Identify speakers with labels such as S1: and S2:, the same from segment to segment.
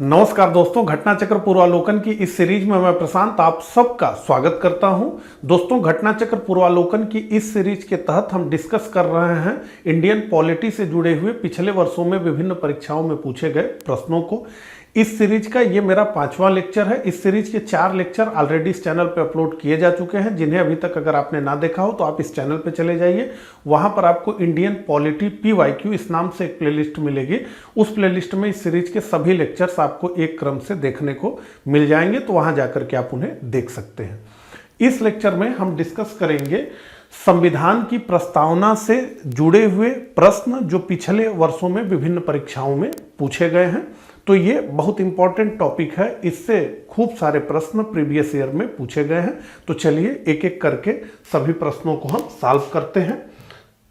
S1: नमस्कार दोस्तों, घटना चक्र पूर्वालोकन की इस सीरीज में मैं प्रशांत आप सबका स्वागत करता हूं। दोस्तों, घटना चक्र पूर्वालोकन की इस सीरीज के तहत हम डिस्कस कर रहे हैं इंडियन पॉलिटी से जुड़े हुए पिछले वर्षों में विभिन्न परीक्षाओं में पूछे गए प्रश्नों को। इस सीरीज का ये मेरा 5वां लेक्चर है। इस सीरीज के 4 लेक्चर ऑलरेडी इस चैनल पे अपलोड किए जा चुके हैं, जिन्हें अभी तक अगर आपने ना देखा हो तो आप इस चैनल पे चले जाइए। वहां पर आपको इंडियन पॉलिटी PYQ इस नाम से एक प्लेलिस्ट मिलेगी। उस प्लेलिस्ट में इस सीरीज के सभी लेक्चर्स आपको एक क्रम से देखने को मिल जाएंगे, तो वहां जाकर के आप उन्हें देख सकते हैं। इस लेक्चर में हम डिस्कस करेंगे संविधान की प्रस्तावना से जुड़े हुए प्रश्न जो पिछले वर्षों में विभिन्न परीक्षाओं में पूछे गए हैं। तो ये बहुत इंपॉर्टेंट टॉपिक है, इससे खूब सारे प्रश्न प्रीवियस ईयर में पूछे गए हैं। तो चलिए एक एक करके सभी प्रश्नों को हम सॉल्व करते हैं।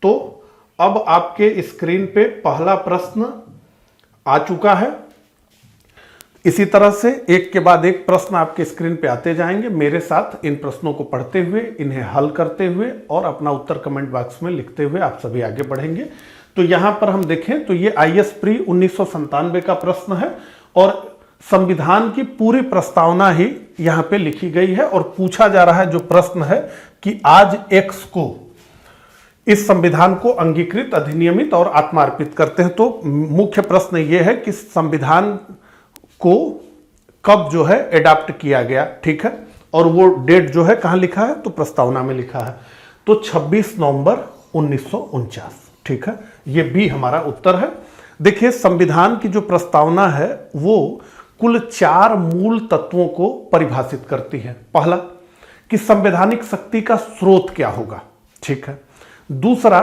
S1: तो अब आपके स्क्रीन पे पहला प्रश्न आ चुका है। इसी तरह से एक के बाद एक प्रश्न आपके स्क्रीन पे आते जाएंगे। मेरे साथ इन प्रश्नों को पढ़ते हुए, इन्हें हल करते हुए और अपना उत्तर कमेंट बॉक्स में लिखते हुए आप सभी आगे बढ़ेंगे। तो यहां पर हम देखें तो ये IS प्री 1997 का प्रश्न है और संविधान की पूरी प्रस्तावना ही यहां पे लिखी गई है और पूछा जा रहा है जो प्रश्न है कि आज X को इस संविधान को अंगीकृत, अधिनियमित और आत्मार्पित करते हैं। तो मुख्य प्रश्न ये है कि संविधान को कब जो है एडॉप्ट किया गया, ठीक है, और वो डेट जो है कहां लिखा है, तो प्रस्तावना में लिखा है। तो 26 नवंबर 1949, ठीक है, ये बी हमारा उत्तर है। देखिए, संविधान की जो प्रस्तावना है वो कुल 4 मूल तत्वों को परिभाषित करती है। पहला कि संवैधानिक शक्ति का स्रोत क्या होगा, ठीक है। दूसरा,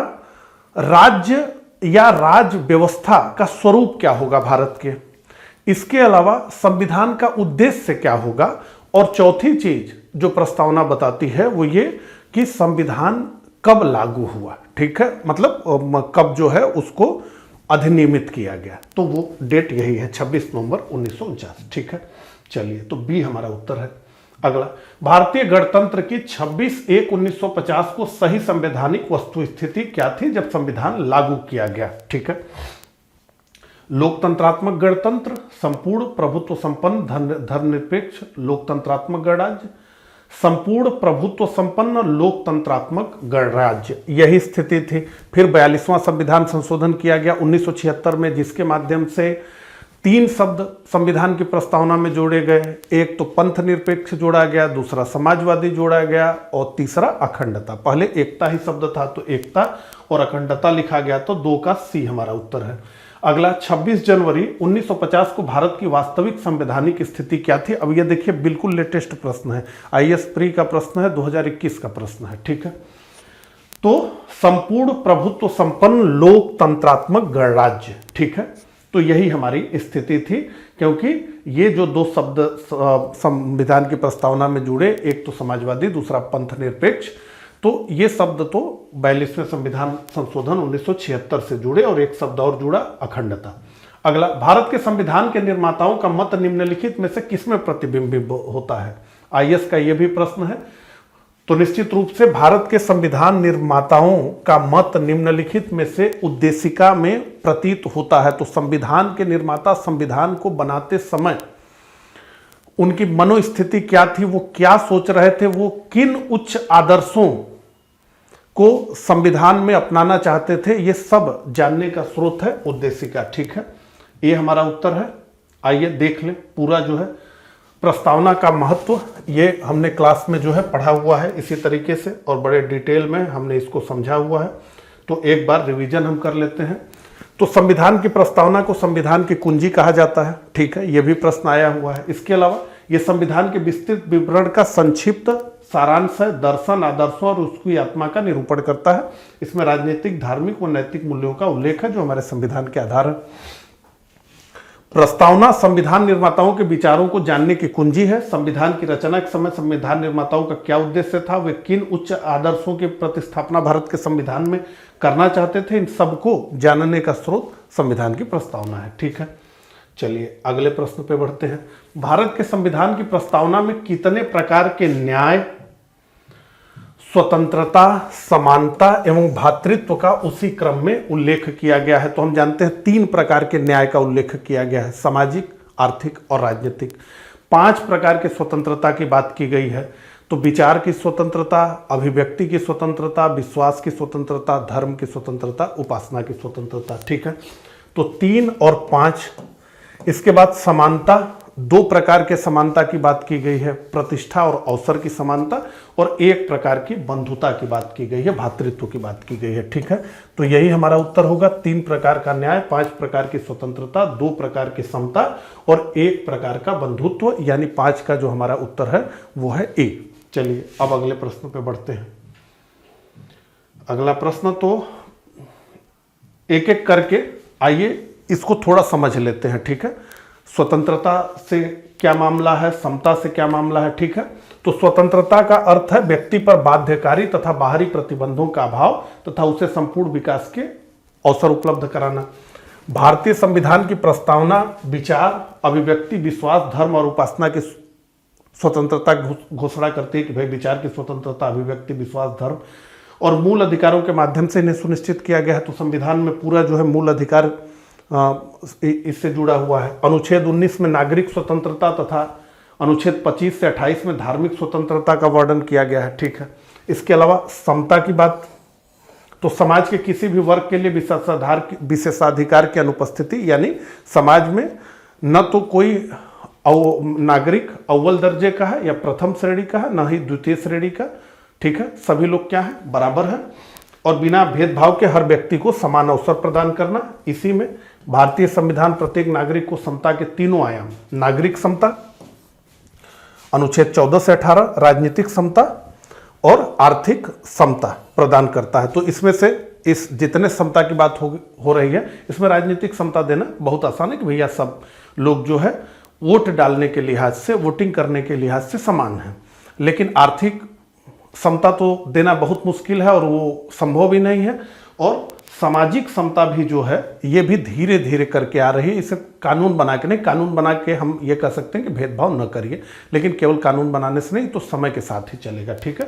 S1: राज्य या राज्य व्यवस्था का स्वरूप क्या होगा भारत के। इसके अलावा संविधान का उद्देश्य क्या होगा। और चौथी चीज जो प्रस्तावना बताती है वो ये कि संविधान कब लागू हुआ, ठीक है, मतलब कब जो है उसको अधिनियमित किया गया। तो वो डेट यही है 26 नवंबर 1949, ठीक है। चलिए, तो बी हमारा उत्तर है। अगला, भारतीय गणतंत्र की 26/1/1950 को सही संवैधानिक वस्तुस्थिति क्या थी जब संविधान लागू किया गया, ठीक है। लोकतंत्रात्मक गणतंत्र, संपूर्ण प्रभुत्व संपन्न धर्मनिरपेक्ष लोकतंत्रात्मक गणराज्य, संपूर्ण प्रभुत्व संपन्न लोकतंत्रात्मक गणराज्य, यही स्थिति थी। फिर 42वां संविधान संशोधन किया गया 1976 में, जिसके माध्यम से 3 शब्द संविधान की प्रस्तावना में जोड़े गए। एक तो पंथ निरपेक्ष जोड़ा गया, दूसरा समाजवादी जोड़ा गया और तीसरा अखंडता। पहले एकता ही शब्द था तो एकता और अखंडता लिखा गया, तो 2 का सी हमारा उत्तर है। अगला, 26 जनवरी 1950 को भारत की वास्तविक संवैधानिक स्थिति क्या थी। अब ये देखिए, बिल्कुल लेटेस्ट प्रश्न है, IS प्री का प्रश्न है, 2021 का प्रश्न है, ठीक है। तो संपूर्ण प्रभुत्व संपन्न लोकतंत्रात्मक गणराज्य, ठीक है। तो यही हमारी स्थिति थी, क्योंकि ये जो 2 शब्द संविधान की प्रस्तावना में जुड़े, एक तो समाजवादी, दूसरा पंथ निरपेक्ष, तो ये शब्द तो 42वें संविधान संशोधन 1976 से जुड़े और एक शब्द और जुड़ा, अखंडता। अगला, भारत के संविधान के निर्माताओं का मत निम्नलिखित में से किसमें प्रतिबिंबित होता है। IS का ये भी प्रश्न है। तो निश्चित रूप से भारत के संविधान निर्माताओं का मत निम्नलिखित में से उद्देशिका में प्रतीत होता है। तो संविधान के निर्माता संविधान को बनाते समय उनकी मनोस्थिति क्या थी, वो क्या सोच रहे थे, वो किन उच्च आदर्शों को संविधान में अपनाना चाहते थे, ये सब जानने का स्रोत है उद्देशिका, ठीक है। ये हमारा उत्तर है। आइए देख लें पूरा जो है प्रस्तावना का महत्व, ये हमने क्लास में जो है पढ़ा हुआ है इसी तरीके से और बड़े डिटेल में हमने इसको समझा हुआ है। तो एक बार रिवीजन हम कर लेते हैं। तो संविधान की प्रस्तावना को संविधान की कुंजी कहा जाता है, ठीक है, यह भी प्रश्न आया हुआ है। इसके अलावा यह संविधान के विस्तृत विवरण का संक्षिप्त सारांश है, दर्शन, आदर्शों और उसकी आत्मा का निरूपण करता है। इसमें राजनीतिक, धार्मिक और नैतिक मूल्यों का उल्लेख है जो हमारे संविधान के आधार है। प्रस्तावना संविधान निर्माताओं के विचारों को जानने की कुंजी है। संविधान की रचना के समय संविधान निर्माताओं का क्या उद्देश्य था, वे किन उच्च आदर्शों की प्रतिस्थापना भारत के संविधान में करना चाहते थे, इन सबको जानने का स्रोत संविधान की प्रस्तावना है, ठीक है। चलिए अगले प्रश्न पे बढ़ते हैं। भारत के संविधान की प्रस्तावना में कितने प्रकार के न्याय, स्वतंत्रता, समानता एवं भातृत्व का उसी क्रम में उल्लेख किया गया है। तो हम जानते हैं 3 प्रकार के न्याय का उल्लेख किया गया है, सामाजिक, आर्थिक और राजनीतिक। 5 प्रकार की स्वतंत्रता की बात की गई है। तो विचार की स्वतंत्रता, अभिव्यक्ति की स्वतंत्रता, विश्वास की स्वतंत्रता, धर्म की स्वतंत्रता, उपासना की स्वतंत्रता। ठीक है, तो 3 और 5। इसके बाद समानता, 2 प्रकार के समानता की बात की गई है, प्रतिष्ठा और अवसर की समानता, और 1 प्रकार की बंधुता की बात की गई है, भातृत्व की बात की गई है। ठीक है, तो यही हमारा उत्तर होगा। 3 प्रकार का न्याय, 5 प्रकार की स्वतंत्रता, 2 प्रकार की समता और 1 प्रकार का बंधुत्व, यानी 5 का जो हमारा उत्तर है वो है ए। चलिए अब अगले प्रश्न पे बढ़ते हैं। अगला प्रश्न तो एक एक करके आइए इसको थोड़ा समझ लेते हैं। ठीक है, स्वतंत्रता से क्या मामला है, समता से क्या मामला है। ठीक है, तो स्वतंत्रता का अर्थ है व्यक्ति पर बाध्यकारी तथा बाहरी प्रतिबंधों का अभाव तथा उसे संपूर्ण विकास के अवसर उपलब्ध कराना। भारतीय संविधान की प्रस्तावना विचार, अभिव्यक्ति, विश्वास, धर्म और उपासना की स्वतंत्रता घोषणा करती है कि भाई विचार की स्वतंत्रता, अभिव्यक्ति, विश्वास, धर्म और मूल अधिकारों के माध्यम से इन्हें सुनिश्चित किया गया है। तो संविधान में पूरा जो है मूल अधिकार इससे जुड़ा हुआ है। अनुच्छेद 19 में नागरिक स्वतंत्रता तथा अनुच्छेद 25 से 28 में धार्मिक स्वतंत्रता का वर्णन किया गया है। ठीक है, इसके अलावा समता की बात, तो समाज के किसी भी वर्ग के लिए विशेषाधिकार की अनुपस्थिति, यानी समाज में न तो कोई नागरिक अव्वल दर्जे का है या प्रथम श्रेणी का है, न ही द्वितीय श्रेणी का। ठीक है, सभी लोग क्या है, बराबर है, और बिना भेदभाव के हर व्यक्ति को समान अवसर प्रदान करना। इसी में भारतीय संविधान प्रत्येक नागरिक को समता के 3 आयाम, नागरिक समता, अनुच्छेद 14 से 18, राजनीतिक समता और आर्थिक समता प्रदान करता है। तो इसमें से इस जितने समता की बात हो रही है, इसमें राजनीतिक समता देना बहुत आसान है कि भैया सब लोग जो है वोट डालने के लिहाज से, वोटिंग करने के लिहाज से समान है। लेकिन आर्थिक समता तो देना बहुत मुश्किल है और वो संभव भी नहीं है। और सामाजिक समता भी जो है ये भी धीरे धीरे करके आ रही है। इसे कानून बना के नहीं, कानून बना के हम ये कह सकते हैं कि भेदभाव न करिए, लेकिन केवल कानून बनाने से नहीं, तो समय के साथ ही चलेगा। ठीक है,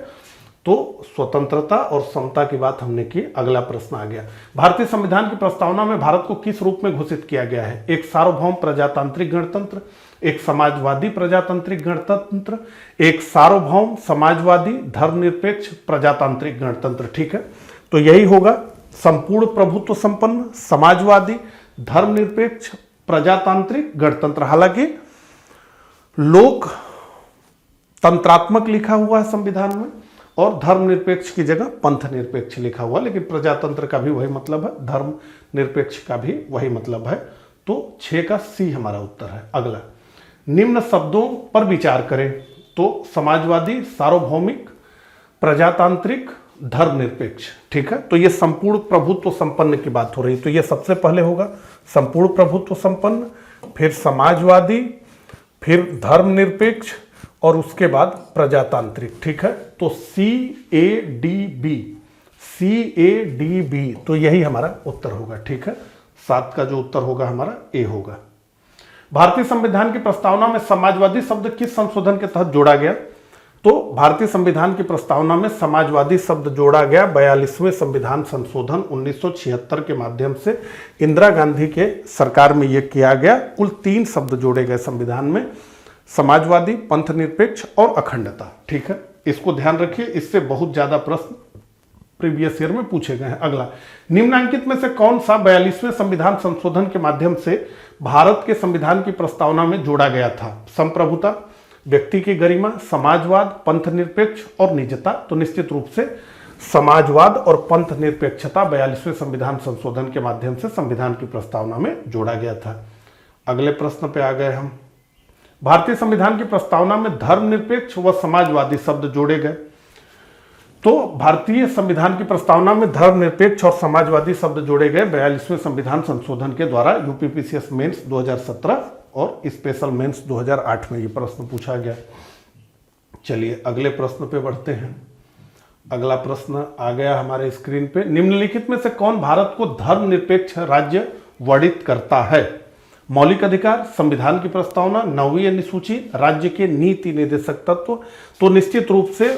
S1: तो स्वतंत्रता और समता की बात हमने की। अगला प्रश्न आ गया, भारतीय संविधान की प्रस्तावना में भारत को किस रूप में घोषित किया गया है? एक सार्वभौम प्रजातांत्रिक गणतंत्र, एक समाजवादी प्रजातांत्रिक गणतंत्र, एक सार्वभौम समाजवादी धर्मनिरपेक्ष प्रजातांत्रिक गणतंत्र। ठीक है, तो यही होगा, संपूर्ण प्रभुत्व संपन्न समाजवादी धर्मनिरपेक्ष प्रजातांत्रिक गणतंत्र। हालांकि लोक तंत्रात्मक लिखा हुआ है संविधान में और धर्मनिरपेक्ष की जगह पंथ निरपेक्ष लिखा हुआ, लेकिन प्रजातंत्र का भी वही मतलब है, धर्म निरपेक्ष का भी वही मतलब है। तो 6 का सी हमारा उत्तर है। अगला, निम्न शब्दों पर विचार करें। तो समाजवादी, सार्वभौमिक, प्रजातांत्रिक, धर्मनिरपेक्ष। ठीक है, तो ये संपूर्ण प्रभुत्व संपन्न की बात हो रही है। तो ये सबसे पहले होगा संपूर्ण प्रभुत्व संपन्न, फिर समाजवादी, फिर धर्मनिरपेक्ष और उसके बाद प्रजातांत्रिक। ठीक है, तो CADB, तो यही हमारा उत्तर होगा। ठीक है, 7 का जो उत्तर होगा हमारा ए होगा। भारतीय संविधान की प्रस्तावना में समाजवादी शब्द किस संशोधन के तहत जोड़ा गया? तो भारतीय संविधान की प्रस्तावना में समाजवादी शब्द जोड़ा गया 42वें संविधान संशोधन 1976 के माध्यम से। इंदिरा गांधी के सरकार में यह किया गया। कुल 3 शब्द जोड़े गए संविधान में, समाजवादी, पंथ निरपेक्ष और अखंडता। ठीक है, इसको ध्यान रखिए, इससे बहुत ज्यादा प्रश्न प्रीवियस ईयर में पूछे गए हैं। अगला, निम्नलिखित में से कौन सा 42वें संविधान संशोधन के माध्यम से भारत के संविधान की प्रस्तावना में जोड़ा गया था? संप्रभुता, व्यक्ति की गरिमा, समाजवाद, पंथ निरपेक्ष और निजता। तो निश्चित रूप से समाजवाद और पंथ निरपेक्षता 42वें संविधान संशोधन के माध्यम से संविधान की प्रस्तावना में जोड़ा गया था। अगले प्रश्न पे आ गए हम। भारतीय संविधान की प्रस्तावना में धर्मनिरपेक्ष व समाजवादी शब्द जोड़े गए। तो भारतीय संविधान की प्रस्तावना में धर्मनिरपेक्ष और समाजवादी शब्द जोड़े गए 42वें संविधान संशोधन के द्वारा। यूपीपीसीएस मेंस 2017 और स्पेशल मेंस 2008 में ये प्रश्न पूछा गया। चलिए अगले प्रश्न पे बढ़ते हैं। अगला प्रश्न आ गया हमारे स्क्रीन पे, निम्नलिखित में से कौन भारत को धर्मनिरपेक्ष राज्य वर्णित करता है? मौलिक अधिकार, संविधान की प्रस्तावना, 9वीं अनुसूची, राज्य के नीति निर्देशक तत्व। तो निश्चित रूप से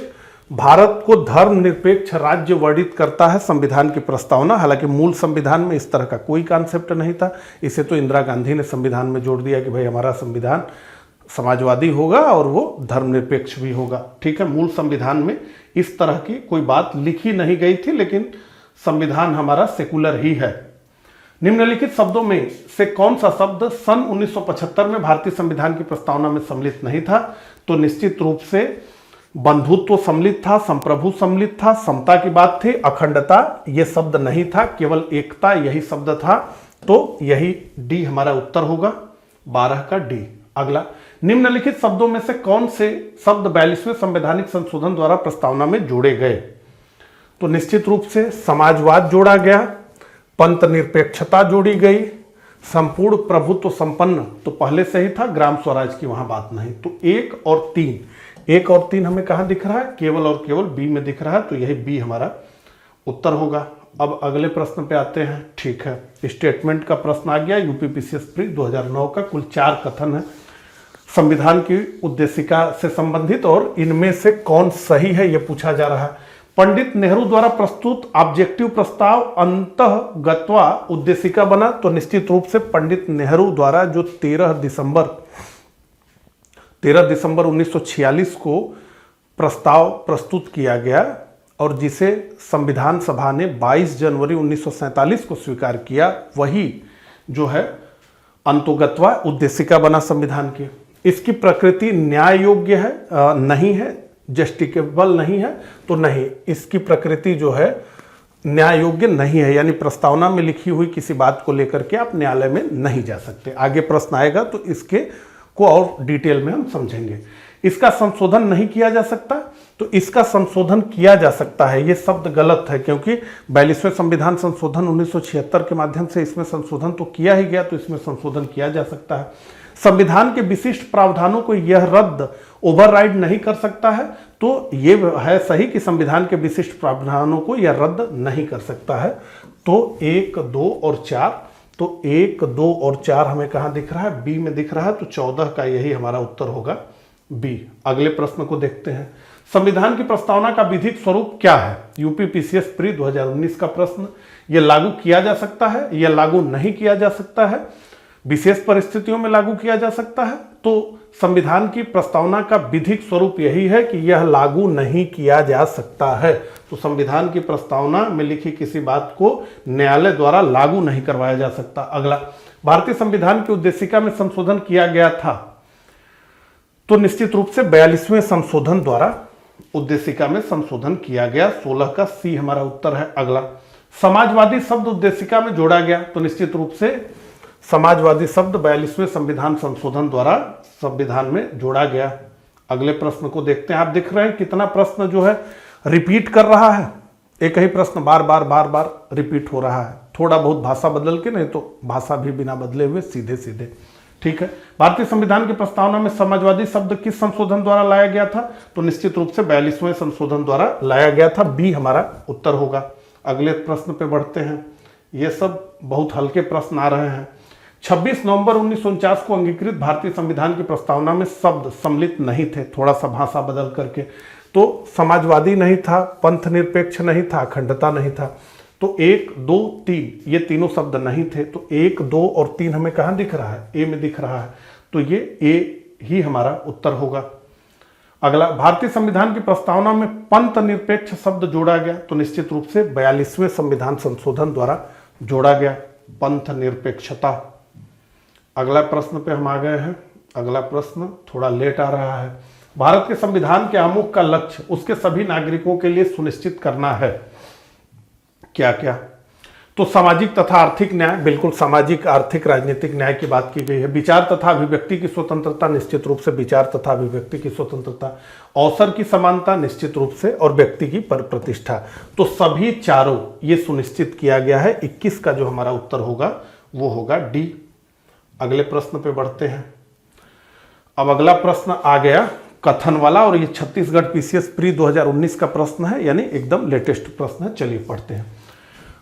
S1: भारत को धर्मनिरपेक्ष राज्य वर्णित करता है संविधान की प्रस्तावना। हालांकि मूल संविधान में इस तरह का कोई कॉन्सेप्ट नहीं था, इसे तो इंदिरा गांधी ने संविधान में जोड़ दिया कि भाई हमारा संविधान समाजवादी होगा और वो धर्मनिरपेक्ष भी होगा। ठीक है, मूल संविधान में इस तरह की कोई बात लिखी नहीं गई थी, लेकिन संविधान हमारा सेकुलर ही है। निम्नलिखित शब्दों में से कौन सा शब्द सन 1975 में भारतीय संविधान की प्रस्तावना में सम्मिलित नहीं था? तो निश्चित रूप से बंधुत्व सम्मिलित था, संप्रभु सम्मिलित था, समता की बात थी, अखंडता ये शब्द नहीं था, केवल एकता यही शब्द था। तो यही डी हमारा उत्तर होगा, 12 का डी। अगला, निम्नलिखित शब्दों में से कौन से शब्द 42वें संवैधानिक संशोधन द्वारा प्रस्तावना में जोड़े गए? तो निश्चित रूप से समाजवाद जोड़ा गया, पंथ निरपेक्षता जोड़ी गई, संपूर्ण प्रभुत्व संपन्न तो पहले से ही था, ग्राम स्वराज की वहां बात नहीं। तो 1 और 3 हमें कहां दिख रहा है? केवल और केवल बी में दिख रहा है, तो यही बी हमारा उत्तर होगा। अब अगले प्रश्न पे आते हैं। ठीक है, स्टेटमेंट का प्रश्न आ गया, यूपीपीसीएस प्री 2009 का। कुल 4 कथन है संविधान की उद्देशिका से संबंधित, और इनमें से कौन सही है यह पूछा जा रहा है। पंडित नेहरू द्वारा प्रस्तुत ऑब्जेक्टिव प्रस्ताव अंतःगत्वा उद्देशिका बना? तो निश्चित रूप से पंडित नेहरू द्वारा जो 13 दिसंबर 1946 को प्रस्ताव प्रस्तुत किया गया और जिसे संविधान सभा ने 22 जनवरी 1947 को स्वीकार किया, वही जो है अंतोगत्वा उद्देशिका बना संविधान की। इसकी प्रकृति न्याय योग्य है नहीं है, जस्टिकेबल नहीं है, तो नहीं, इसकी प्रकृति जो है न्याय योग्य नहीं है, यानी प्रस्तावना में लिखी हुई किसी बात को लेकर के आप न्यायालय में नहीं जा सकते। आगे प्रश्न आएगा तो इसके को और डिटेल में हम समझेंगे। इसका संशोधन नहीं किया जा सकता, तो इसका संशोधन किया जा सकता है, ये शब्द गलत है, क्योंकि 42वें संविधान संशोधन 1976 के माध्यम से इसमें संशोधन तो किया ही गया, तो इसमें संशोधन किया जा सकता है। संविधान के विशिष्ट प्रावधानों को यह रद्द ओवरराइड नहीं कर सकता है, तो ये है सही कि संविधान के विशिष्ट प्रावधानों को यह रद्द नहीं कर सकता है। तो 1, 2 और 4, तो 1, 2 और 4 हमें कहां दिख रहा है? बी में दिख रहा है, तो 14 का यही हमारा उत्तर होगा, बी। अगले प्रश्न को देखते हैं। संविधान की प्रस्तावना का विधिक स्वरूप क्या है? यूपीपीसीएस प्री 2019 का प्रश्न। यह लागू किया जा सकता है, यह लागू नहीं किया जा सकता है, विशेष परिस्थितियों में लागू किया जा सकता है। तो संविधान की प्रस्तावना का विधिक स्वरूप यही है कि यह लागू नहीं किया जा सकता है। तो संविधान की प्रस्तावना में लिखी किसी बात को न्यायालय द्वारा लागू नहीं करवाया जा सकता। अगला, भारतीय संविधान की उद्देशिका में संशोधन किया गया था? तो निश्चित रूप से 42वें संशोधन द्वारा उद्देशिका में संशोधन किया गया, 16 का सी हमारा उत्तर है। अगला, समाजवादी शब्द उद्देशिका में जोड़ा गया? तो निश्चित रूप से समाजवादी शब्द 42वें संविधान संशोधन द्वारा संविधान में जोड़ा गया। अगले प्रश्न को देखते हैं। आप देख रहे हैं कितना प्रश्न जो है रिपीट कर रहा है, एक ही प्रश्न बार बार रिपीट हो रहा है। थोड़ा बहुत भाषा बदल के, नहीं तो भाषा भी बिना बदले हुए सीधे सीधे। ठीक है, भारतीय संविधान की प्रस्तावना में समाजवादी शब्द किस संशोधन द्वारा लाया गया था? तो निश्चित रूप से 42वें संशोधन द्वारा लाया गया था, बी हमारा उत्तर होगा। अगले प्रश्न पे बढ़ते हैं। ये सब बहुत हल्के प्रश्न आ रहे हैं। 26 नवंबर 1949 को अंगीकृत भारतीय संविधान की प्रस्तावना में शब्द सम्मिलित नहीं थे, थोड़ा सा भाषा बदल करके। तो समाजवादी नहीं था, पंथ निरपेक्ष नहीं था, अखंडता नहीं था। तो 1, 2, 3 ये तीनों शब्द नहीं थे। तो 1, 2 और 3 हमें कहां दिख रहा है? ए में दिख रहा है, तो ये ए ही हमारा उत्तर होगा। अगला, भारतीय संविधान की प्रस्तावना में पंथ निरपेक्ष शब्द जोड़ा गया? तो निश्चित रूप से 42वें संविधान संशोधन द्वारा जोड़ा गया, पंथ निरपेक्षता। अगला प्रश्न पे हम आ गए हैं। अगला प्रश्न थोड़ा लेट आ रहा है। भारत के संविधान के आमुख का लक्ष्य उसके सभी नागरिकों के लिए सुनिश्चित करना है। क्या क्या? तो सामाजिक तथा आर्थिक न्याय, बिल्कुल सामाजिक, आर्थिक, राजनीतिक न्याय की बात की गई है। विचार तथा अभिव्यक्ति की स्वतंत्रता, निश्चित रूप से विचार तथा अभिव्यक्ति की स्वतंत्रता। अवसर की समानता, निश्चित रूप से, और व्यक्ति की प्रतिष्ठा। तो सभी चारों ये सुनिश्चित किया गया है। 21 का जो हमारा उत्तर होगा वो होगा डी। अगले प्रश्न पे बढ़ते हैं। अब अगला प्रश्न आ गया कथन वाला, और ये छत्तीसगढ़ पीसीएस प्री 2019 का प्रश्न है, यानी एकदम लेटेस्ट प्रश्न है। चलिए पढ़ते हैं।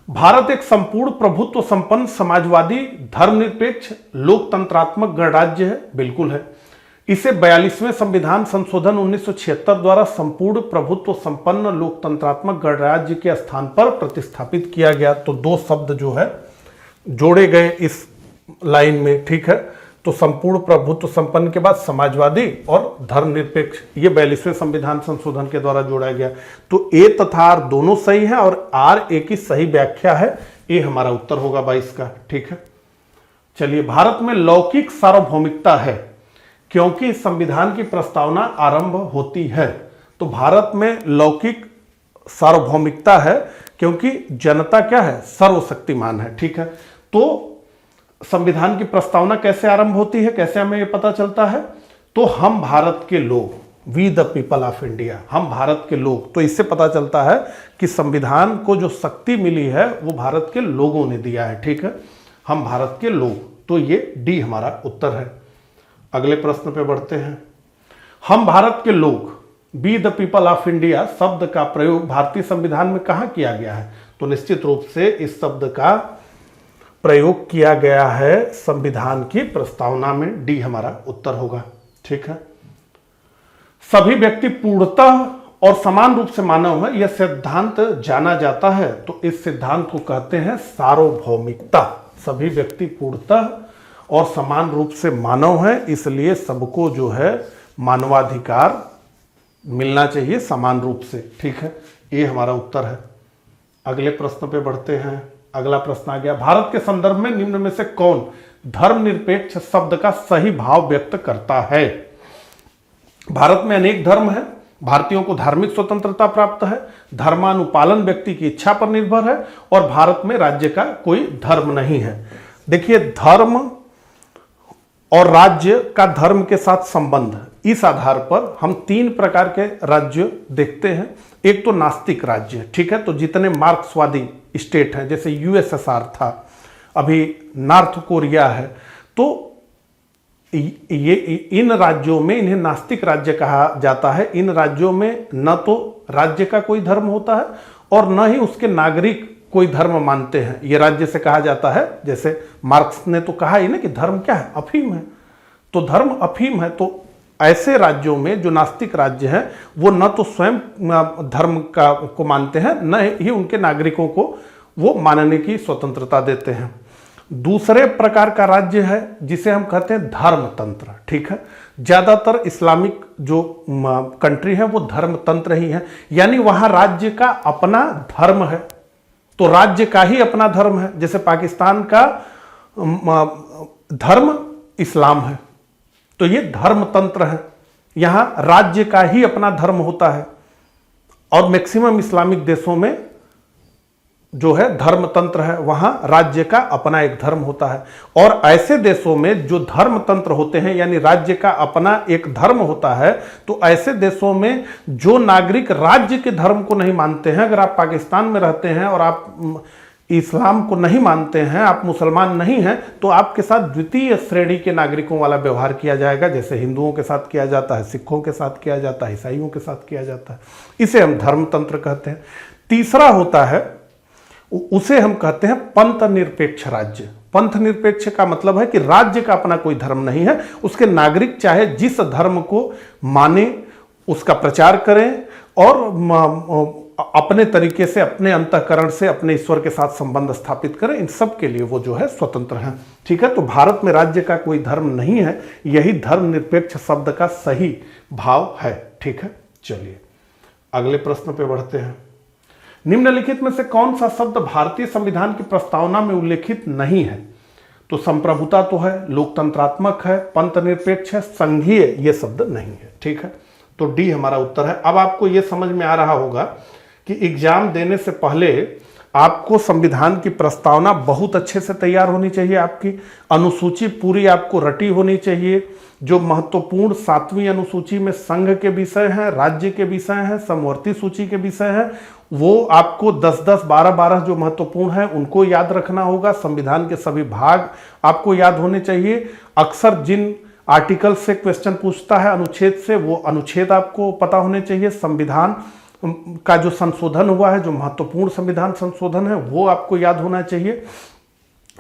S1: भारत एक संपूर्ण प्रभुत्व संपन्न समाजवादी धर्मनिरपेक्ष लोकतंत्रात्मक गणराज्य है। बिल्कुल है। इसे 42वें संविधान संशोधन 1976 द्वारा संपूर्ण प्रभुत्व संपन्न लोकतंत्रात्मक गणराज्य के स्थान पर प्रतिस्थापित किया गया। तो दो शब्द जो है जोड़े गए इस लाइन में, ठीक है। तो संपूर्ण प्रभुत्व संपन्न के बाद समाजवादी और धर्मनिरपेक्ष, ये 42वें संविधान संशोधन के द्वारा जोड़ा गया। तो ए तथा आर दोनों सही है और आर ए की सही व्याख्या है। ए हमारा उत्तर होगा 22 का, ठीक है। चलिए, भारत में लौकिक सार्वभौमिकता है क्योंकि संविधान की प्रस्तावना आरंभ होती है। तो भारत में लौकिक सार्वभौमिकता है क्योंकि जनता क्या है, सर्वशक्तिमान है, ठीक है। तो संविधान की प्रस्तावना कैसे आरंभ होती है, कैसे हमें ये पता चलता है? तो हम भारत के लोग, we the people of India, हम भारत के लोग। तो इससे पता चलता है कि संविधान को जो शक्ति मिली है वो भारत के लोगों ने दिया है, ठीक है। हम भारत के लोग, तो ये डी हमारा उत्तर है। अगले प्रश्न पे बढ़ते हैं। हम भारत के लोग, be the people of India शब्द का प्रयोग भारतीय संविधान में कहां किया गया है? तो निश्चित रूप से इस शब्द का प्रयोग किया गया है संविधान की प्रस्तावना में। डी हमारा उत्तर होगा, ठीक है। सभी व्यक्ति पूर्णतः और समान रूप से मानव है, यह सिद्धांत जाना जाता है। तो इस सिद्धांत को कहते हैं सार्वभौमिकता। सभी व्यक्ति पूर्णतः और समान रूप से मानव है, इसलिए सबको जो है मानवाधिकार मिलना चाहिए समान रूप से, ठीक है। ये हमारा उत्तर है। अगले प्रश्न पे बढ़ते हैं। अगला प्रश्न आ गया, भारत के संदर्भ में निम्न में से कौन धर्मनिरपेक्ष शब्द का सही भाव व्यक्त करता है? भारत में अनेक धर्म है, भारतीयों को धार्मिक स्वतंत्रता प्राप्त है, धर्मानुपालन व्यक्ति की इच्छा पर निर्भर है और भारत में राज्य का कोई धर्म नहीं है। देखिए, धर्म और राज्य का धर्म के साथ संबंध, इस आधार पर हम तीन प्रकार के राज्य देखते हैं। एक तो नास्तिक राज्य, ठीक है। तो जितने मार्क्सवादी स्टेट हैं, जैसे यूएसएसआर था, अभी नॉर्थ कोरिया है, तो ये इन राज्यों में इन्हें नास्तिक राज्य कहा जाता है। इन राज्यों में न तो राज्य का कोई धर्म होता है और न ही उसके नागरिक कोई धर्म मानते हैं। ये राज्य से कहा जाता है, जैसे मार्क्स ने तो कहा ही ना कि धर्म क्या है, अफीम है। तो धर्म अफीम है। तो ऐसे राज्यों में जो नास्तिक राज्य हैं वो न तो स्वयं धर्म को मानते हैं, न ही उनके नागरिकों को वो मानने की स्वतंत्रता देते हैं। दूसरे प्रकार का राज्य है जिसे हम कहते हैं धर्मतंत्र, ठीक है। ज्यादातर इस्लामिक जो कंट्री है वो धर्मतंत्र ही है, यानी वहां राज्य का अपना धर्म है। तो राज्य का ही अपना धर्म है। जैसे पाकिस्तान का धर्म इस्लाम है, तो ये धर्मतंत्र है। यहां राज्य का ही अपना धर्म होता है और मैक्सिमम इस्लामिक देशों में जो है धर्मतंत्र है, वहां राज्य का अपना एक धर्म होता है। और ऐसे देशों में जो धर्मतंत्र होते हैं, यानी राज्य का अपना एक धर्म होता है, तो ऐसे देशों में जो नागरिक राज्य के धर्म को नहीं मानते हैं, अगर आप पाकिस्तान में रहते हैं और आप इस्लाम को नहीं मानते हैं, आप मुसलमान नहीं हैं, तो आपके साथ द्वितीय श्रेणी के नागरिकों वाला व्यवहार किया जाएगा, जैसे हिंदुओं के साथ किया जाता है, सिखों के साथ किया जाता है, ईसाइयों के साथ किया जाता है। इसे हम धर्मतंत्र कहते हैं। तीसरा होता है, उसे हम कहते हैं पंथ निरपेक्ष राज्य। पंथ निरपेक्ष का मतलब है कि राज्य का अपना कोई धर्म नहीं है, उसके नागरिक चाहे जिस धर्म को माने उसका प्रचार करें और अपने तरीके से, अपने अंतःकरण से अपने ईश्वर के साथ संबंध स्थापित करें। इन सब के लिए वो जो है स्वतंत्र हैं, ठीक है। तो भारत में राज्य का कोई धर्म नहीं है, यही धर्मनिरपेक्ष शब्द का सही भाव है, ठीक है। चलिए अगले प्रश्न पे बढ़ते हैं। निम्नलिखित में से कौन सा शब्द भारतीय संविधान की प्रस्तावना में उल्लेखित नहीं है? तो संप्रभुता तो है, लोकतंत्रात्मक है, पंथ निरपेक्ष है, संघीय ये शब्द नहीं है, ठीक है। तो डी हमारा उत्तर है। अब आपको यह समझ में आ रहा होगा कि एग्जाम देने से पहले आपको संविधान की प्रस्तावना बहुत अच्छे से तैयार होनी चाहिए, आपकी अनुसूची पूरी आपको रटी होनी चाहिए। जो महत्वपूर्ण 7वीं अनुसूची में संघ के विषय हैं, राज्य के विषय हैं, समवर्ती सूची के विषय हैं, वो आपको 10-10, 12-12 जो महत्वपूर्ण है उनको याद रखना होगा। संविधान के सभी भाग आपको याद होने चाहिए। अक्सर जिन आर्टिकल से क्वेश्चन पूछता है, अनुच्छेद से, वो अनुच्छेद आपको पता होने चाहिए। संविधान का जो संशोधन हुआ है, जो महत्वपूर्ण संविधान संशोधन है, वो आपको याद होना चाहिए।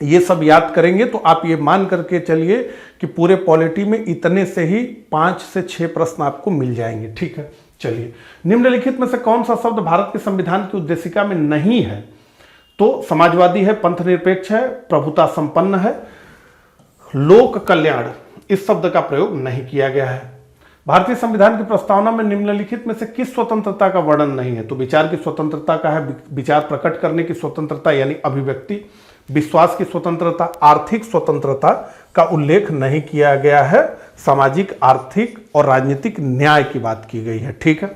S1: ये सब याद करेंगे तो आप ये मान करके चलिए कि पूरे पॉलिटी में इतने से ही 5 से 6 प्रश्न आपको मिल जाएंगे। ठीक है, चलिए, निम्नलिखित में से कौन सा शब्द भारत के संविधान की उद्देशिका में नहीं है? तो समाजवादी है, पंथ निरपेक्ष है, प्रभुता संपन्न है, लोक कल्याण, इस शब्द का प्रयोग नहीं किया गया है। भारतीय संविधान की प्रस्तावना में निम्नलिखित में से किस स्वतंत्रता का वर्णन नहीं है? तो विचार की स्वतंत्रता का है, विचार प्रकट करने की स्वतंत्रता यानी अभिव्यक्ति, विश्वास की स्वतंत्रता, आर्थिक स्वतंत्रता का उल्लेख नहीं किया गया है, सामाजिक, आर्थिक और राजनीतिक न्याय की बात की गई है। ठीक है,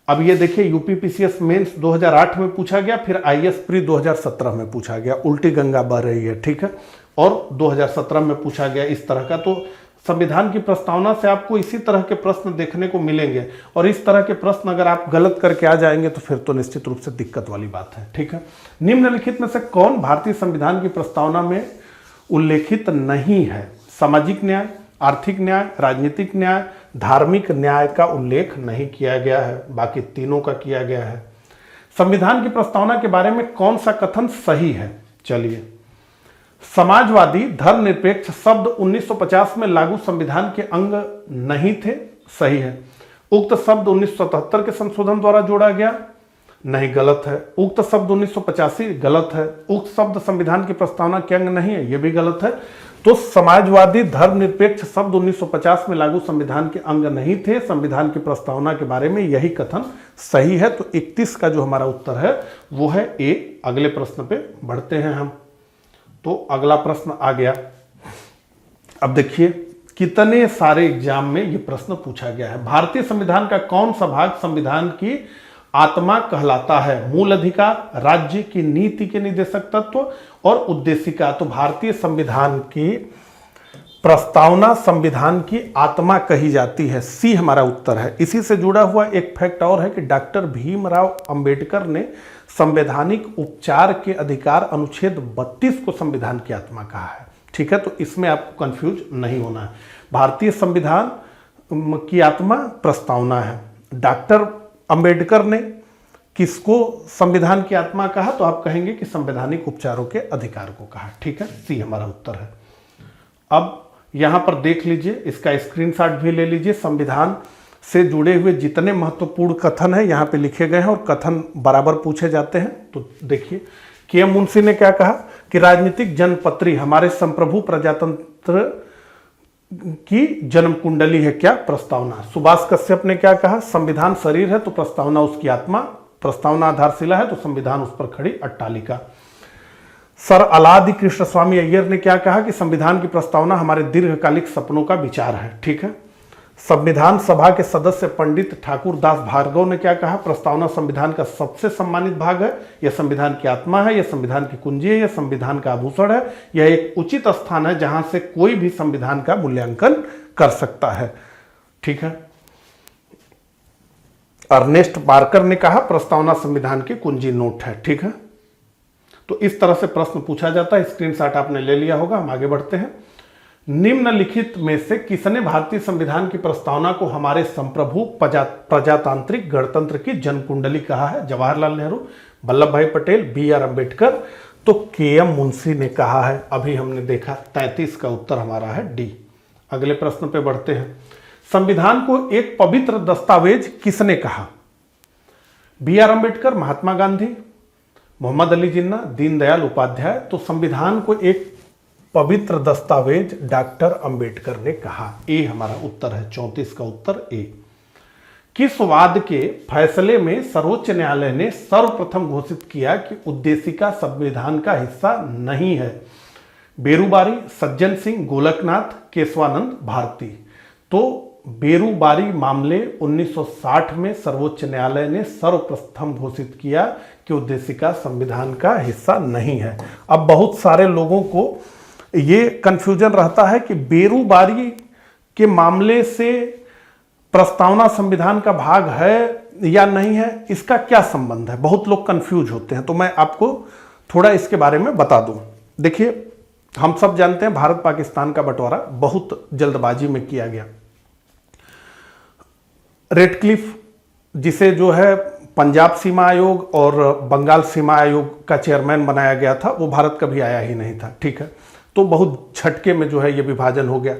S1: अब ये देखिए, यूपीपीसीएस मेंस 2008 में पूछा गया, फिर आईएएस प्री 2017 में पूछा गया, उल्टी गंगा बह रही है। ठीक है, और 2017 में पूछा गया इस तरह का। तो संविधान की प्रस्तावना से आपको इसी तरह के प्रश्न देखने को मिलेंगे, और इस तरह के प्रश्न अगर आप गलत करके आ जाएंगे तो फिर तो निश्चित रूप से दिक्कत वाली बात है। ठीक है, निम्नलिखित में से कौन भारतीय संविधान की प्रस्तावना में उल्लेखित नहीं है? सामाजिक न्याय, आर्थिक न्याय, राजनीतिक न्याय, धार्मिक न्याय का उल्लेख नहीं किया गया है, बाकी तीनों का किया गया है। संविधान की प्रस्तावना के बारे में कौन सा कथन सही है? चलिए, समाजवादी धर्मनिरपेक्ष शब्द 1950 में लागू संविधान के अंग नहीं थे, सही है। उक्त शब्द 1977 के संशोधन द्वारा जोड़ा गया, नहीं, गलत है। उक्त शब्द 1985, गलत है। उक्त शब्द संविधान की प्रस्तावना के अंग नहीं है, यह भी गलत है। तो समाजवादी धर्मनिरपेक्ष शब्द 1950 में लागू संविधान के अंग नहीं थे, संविधान की प्रस्तावना के बारे में यही कथन सही है। तो 31 का जो हमारा उत्तर है वो है ए। अगले प्रश्न पे बढ़ते हैं हम। तो अगला प्रश्न आ गया। अब देखिए, कितने सारे एग्जाम में ये प्रश्न पूछा गया है। भारतीय संविधान का कौन सा भाग संविधान की आत्मा कहलाता है? मूल अधिकार, राज्य की नीति के निदेशक तत्व और उद्देशिका। तो भारतीय संविधान की प्रस्तावना संविधान की आत्मा कही जाती है, सी हमारा उत्तर है। इसी से जुड़ा हुआ एक फैक्ट और है कि डॉक्टर भीमराव अंबेडकर ने संवैधानिक उपचार के अधिकार अनुच्छेद 32 को संविधान की आत्मा कहा है। ठीक है, तो इसमें आपको कंफ्यूज नहीं होना है। भारतीय संविधान की आत्मा प्रस्तावना है। डॉक्टर अंबेडकर ने किसको संविधान की आत्मा कहा? तो आप कहेंगे कि संवैधानिक उपचारों के अधिकार को कहा। ठीक है, सी हमारा उत्तर है। अब यहां पर देख लीजिए, इसका स्क्रीनशॉट भी ले लीजिए। संविधान से जुड़े हुए जितने महत्वपूर्ण कथन है यहाँ पे लिखे गए हैं और कथन बराबर पूछे जाते हैं। तो देखिए, के.एम. मुंशी ने क्या कहा कि राजनीतिक जनपत्री हमारे संप्रभु प्रजातंत्र की जन्म कुंडली है, क्या? प्रस्तावना। सुभाष कश्यप ने क्या कहा? संविधान शरीर है तो प्रस्तावना उसकी आत्मा, प्रस्तावना आधारशिला है तो संविधान उस पर खड़ी अट्टालिका। सर अलादि कृष्ण स्वामी अय्यर ने क्या कहा कि संविधान की प्रस्तावना हमारे दीर्घकालिक सपनों का विचार है। ठीक है। संविधान सभा के सदस्य पंडित ठाकुर दास भार्गव ने क्या कहा? प्रस्तावना संविधान का सबसे सम्मानित भाग है, यह संविधान की आत्मा है, यह संविधान की कुंजी है, यह संविधान का आभूषण है, यह एक उचित स्थान है जहां से कोई भी संविधान का मूल्यांकन कर सकता है। ठीक है। अर्नेस्ट बार्कर ने कहा प्रस्तावना संविधान की कुंजी नोट है। ठीक है। तो इस तरह से प्रश्न पूछा जाता है। स्क्रीनशॉट आपने ले लिया होगा। हम आगे बढ़ते हैं। निम्नलिखित में से किसने भारतीय संविधान की प्रस्तावना को हमारे संप्रभु प्रजातांत्रिक गणतंत्र की जनकुंडली कहा है? जवाहरलाल नेहरू, वल्लभ भाई पटेल, बी.आर. अंबेडकर। तो के.एम. मुंशी ने कहा है। अभी हमने देखा 33 का उत्तर हमारा है डी। अगले प्रश्न पे बढ़ते हैं। संविधान को एक पवित्र दस्तावेज किसने कहा? बी.आर. अंबेडकर, महात्मा गांधी, मोहम्मद अली जिन्ना, दीनदयाल उपाध्याय। तो संविधान को एक पवित्र दस्तावेज डॉक्टर अंबेडकर ने कहा। ए हमारा उत्तर है। 34 का उत्तर ए। किस वाद के फैसले में सर्वोच्च न्यायालय ने सर्वप्रथम घोषित किया कि उद्देशिका संविधान का हिस्सा नहीं है? बेरूबारी, सज्जन सिंह, गोलकनाथ, केशवानंद भारती। तो बेरूबारी मामले 1960 में सर्वोच्च न्यायालय ने सर्वप्रथम घोषित किया कि उद्देशिका संविधान का हिस्सा नहीं है। अब बहुत सारे लोगों को ये कंफ्यूजन रहता है कि बेरूबारी के मामले से प्रस्तावना संविधान का भाग है या नहीं है, इसका क्या संबंध है? बहुत लोग कंफ्यूज होते हैं। तो मैं आपको थोड़ा इसके बारे में बता दूं। देखिए, हम सब जानते हैं भारत पाकिस्तान का बंटवारा बहुत जल्दबाजी में किया गया। रेडक्लिफ, जिसे जो है पंजाब सीमा आयोग और बंगाल सीमा आयोग का चेयरमैन बनाया गया था, वो भारत कभी आया ही नहीं था। ठीक है, तो बहुत झटके में जो है ये विभाजन हो गया।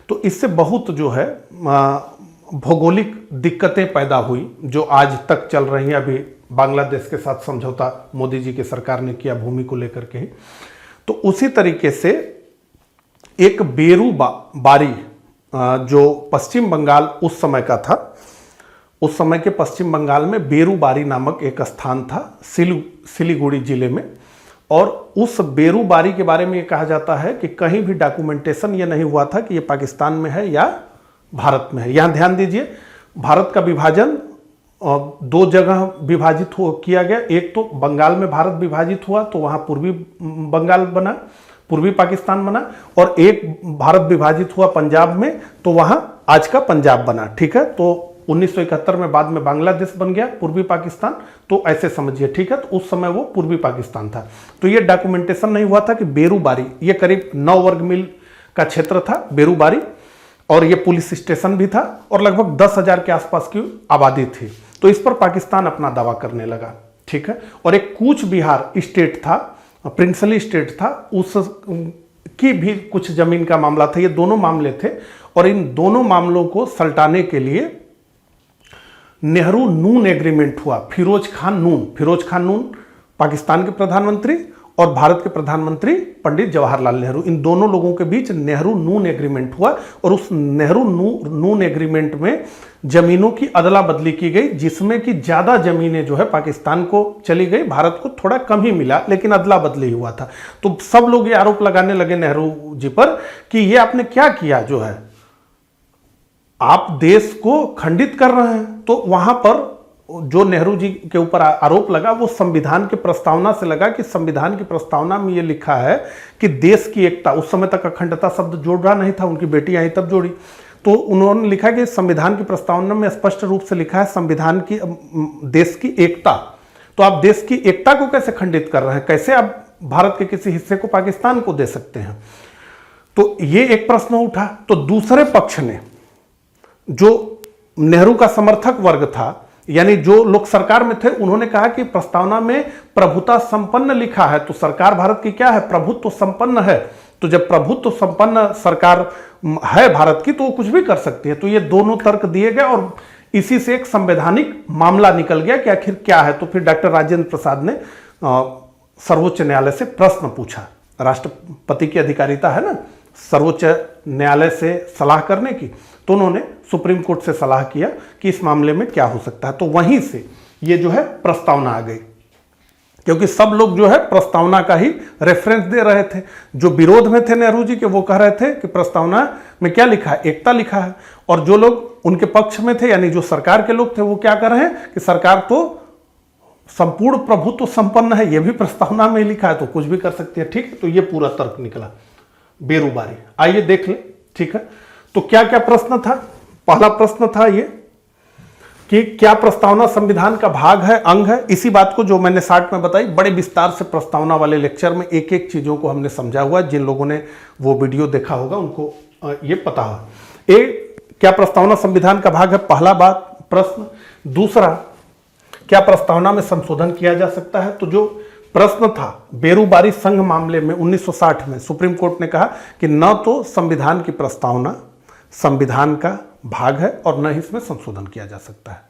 S1: तो इससे बहुत जो है भौगोलिक दिक्कतें पैदा हुई जो आज तक चल रही हैं। अभी बांग्लादेश के साथ समझौता मोदी जी की सरकार ने किया भूमि को लेकर के ही। तो उसी तरीके से एक बारी जो पश्चिम बंगाल उस समय का था, उस समय के पश्चिम बंगाल में बेरूबारी नामक एक स्थान था सिलीगुड़ी जिले में। और उस बेरूबारी के बारे में ये कहा जाता है कि कहीं भी डॉक्यूमेंटेशन ये नहीं हुआ था कि ये पाकिस्तान में है या भारत में है। यहाँ ध्यान दीजिए, भारत का विभाजन दो जगह विभाजित किया गया। एक तो बंगाल में भारत विभाजित हुआ तो वहाँ पूर्वी बंगाल बना, पूर्वी पाकिस्तान बना, और एक भारत विभाजित हुआ पंजाब में तो वहाँ आज का पंजाब बना। ठीक है, तो 1971 में बाद में बांग्लादेश बन गया पूर्वी पाकिस्तान, तो ऐसे समझिए। ठीक है, तो उस समय वो पूर्वी पाकिस्तान था। तो ये डॉक्यूमेंटेशन नहीं हुआ था कि बेरूबारी, ये करीब 9 वर्ग मील का क्षेत्र था बेरूबारी, और ये पुलिस स्टेशन भी था और लगभग 10,000 के आसपास की आबादी थी। तो इस पर पाकिस्तान अपना दावा करने लगा। ठीक है, और एक कूच बिहार स्टेट था, प्रिंसली स्टेट था, उस की भी कुछ जमीन का मामला था। ये दोनों मामले थे और इन दोनों मामलों को सल्टाने के लिए नेहरू नून एग्रीमेंट हुआ। फिरोज खान नून पाकिस्तान के प्रधानमंत्री और भारत के प्रधानमंत्री पंडित जवाहरलाल नेहरू, इन दोनों लोगों के बीच नेहरू नून एग्रीमेंट हुआ। और उस नेहरू नून एग्रीमेंट में जमीनों की अदला बदली की गई, जिसमें कि ज्यादा जमीनें जो है पाकिस्तान को चली गई, भारत को थोड़ा कम ही मिला, लेकिन अदला बदली हुआ था। तो सब लोग ये आरोप लगाने लगे नेहरू जी पर कि ये आपने क्या किया, जो है आप देश को खंडित कर रहे हैं। तो वहां पर जो नेहरू जी के ऊपर आरोप लगा वो संविधान की प्रस्तावना से लगा कि संविधान की प्रस्तावना में ये लिखा है कि देश की एकता, उस समय तक अखंडता शब्द जोड़ा नहीं था, उनकी बेटी आई तब जोड़ी। तो उन्होंने लिखा कि संविधान की प्रस्तावना में स्पष्ट रूप से लिखा है संविधान की देश की एकता। तो आप देश की एकता को कैसे खंडित कर रहे हैं, कैसे आप भारत के किसी हिस्से को पाकिस्तान को दे सकते हैं? तो ये एक प्रश्न उठा। तो दूसरे पक्ष ने, जो नेहरू का समर्थक वर्ग था, यानी जो लोग सरकार में थे, उन्होंने कहा कि प्रस्तावना में प्रभुता संपन्न लिखा है, तो सरकार भारत की क्या है, प्रभुत्व संपन्न है। तो जब प्रभुत्व संपन्न सरकार है भारत की तो वो कुछ भी कर सकती है। तो ये दोनों तर्क दिए गए और इसी से एक संवैधानिक मामला निकल गया कि आखिर क्या है। तो फिर डॉक्टर राजेंद्र प्रसाद ने सर्वोच्च न्यायालय से प्रश्न पूछा। राष्ट्रपति की अधिकारिता है ना सर्वोच्च न्यायालय से सलाह करने की, तो उन्होंने सुप्रीम कोर्ट से सलाह किया कि इस मामले में क्या हो सकता है। तो वहीं से ये जो है प्रस्तावना आ गई, क्योंकि सब लोग जो है प्रस्तावना का ही रेफरेंस दे रहे थे। जो विरोध में थे नेहरू जी के, वो कह रहे थे कि प्रस्तावना में क्या लिखा है, एकता लिखा है। और जो लोग उनके पक्ष में थे, यानी जो सरकार के लोग थे, वो क्या कर रहे हैं कि सरकार तो संपूर्ण प्रभुत्व संपन्न है, ये भी प्रस्तावना में लिखा है, तो कुछ भी कर सकती है। ठीक है, तो ये पूरा तर्क निकला बेरूबारी। आइए देख ले। ठीक है, तो क्या क्या प्रश्न था? पहला प्रश्न था ये कि क्या प्रस्तावना संविधान का भाग है, अंग है? इसी बात को जो मैंने 60 में बताई, बड़े विस्तार से प्रस्तावना वाले लेक्चर में एक एक चीजों को हमने समझा हुआ है। जिन लोगों ने वो वीडियो देखा होगा उनको ये पता है। क्या प्रस्तावना संविधान का भाग है? पहला बात प्रश्न। दूसरा, क्या प्रस्तावना में संशोधन किया जा सकता है? तो जो प्रश्न था बेरूबारी संघ मामले में 1960 में सुप्रीम कोर्ट ने कहा कि न तो संविधान की प्रस्तावना संविधान का भाग है और न ही इसमें संशोधन किया जा सकता है।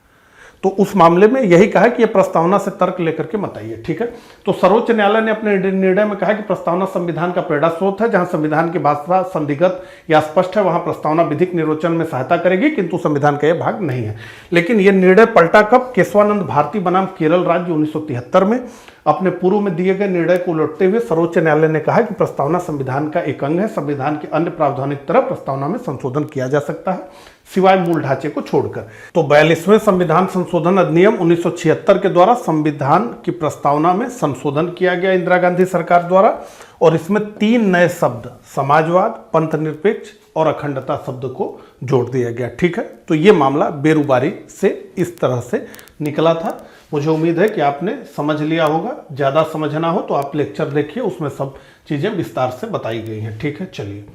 S1: तो उस मामले में यही कहा कि यह प्रस्तावना से तर्क लेकर के मत आइए। ठीक है, तो सर्वोच्च न्यायालय ने अपने निर्णय में कहा कि प्रस्तावना संविधान का प्रेरणा स्रोत है। जहां संविधान की भाषा संदिग्ध या स्पष्ट है वहां प्रस्तावना विधिक निर्वचन में सहायता करेगी, किंतु संविधान का यह भाग नहीं है। लेकिन यह निर्णय पलटा कब? केशवानंद भारती बनाम केरल राज्य 1973 में। अपने पूर्व में दिए गए निर्णय को उलटते हुए सर्वोच्च न्यायालय ने कहा कि प्रस्तावना संविधान का एक अंग है। संविधान के अन्य प्रावधानों की तरह प्रस्तावना में संशोधन किया जा सकता है, सिवाय मूल ढांचे को छोड़कर। तो 42वें संविधान संशोधन अधिनियम 1976 के द्वारा संविधान की प्रस्तावना में संशोधन किया गया इंदिरा गांधी सरकार द्वारा, और इसमें 3 नए शब्द समाजवाद, पंथ निरपेक्ष और अखंडता शब्द को जोड़ दिया गया। ठीक है, तो ये मामला बेरूबारी से इस तरह से निकला था। मुझे उम्मीद है कि आपने समझ लिया होगा। ज़्यादा समझना हो तो आप लेक्चर देखिए, उसमें सब चीज़ें विस्तार से बताई गई हैं। ठीक है, चलिए।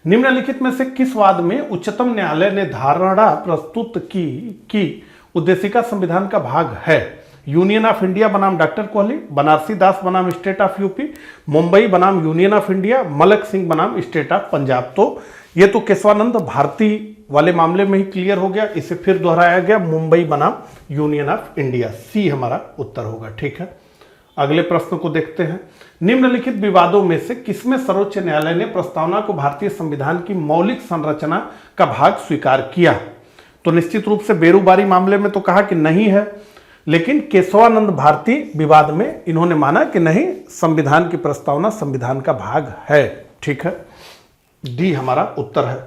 S1: निम्नलिखित में से किस वाद में उच्चतम न्यायालय ने धारणा प्रस्तुत की कि उद्देशिका संविधान का भाग है? यूनियन ऑफ इंडिया बनाम डॉक्टर कोहली, बनारसी दास बनाम स्टेट ऑफ यूपी, मुंबई बनाम union of India, Malak Singh बनाम स्टेट ऑफ पंजाब। तो ये तो केशवानंद भारती वाले मामले में ही क्लियर हो गया, इसे फिर दोहराया गया, मुंबई बनाम यूनियन ऑफ इंडिया। सी हमारा उत्तर होगा। ठीक है, अगले प्रश्न को देखते हैं। निम्नलिखित विवादों में से किसमें सर्वोच्च न्यायालय ने प्रस्तावना को भारतीय संविधान की मौलिक संरचना का भाग स्वीकार किया? तो निश्चित रूप से बेरूबारी मामले में तो कहा कि नहीं है, लेकिन केशवानंद भारती विवाद में इन्होंने माना कि नहीं, संविधान की प्रस्तावना संविधान का भाग है। ठीक है, डी हमारा उत्तर है।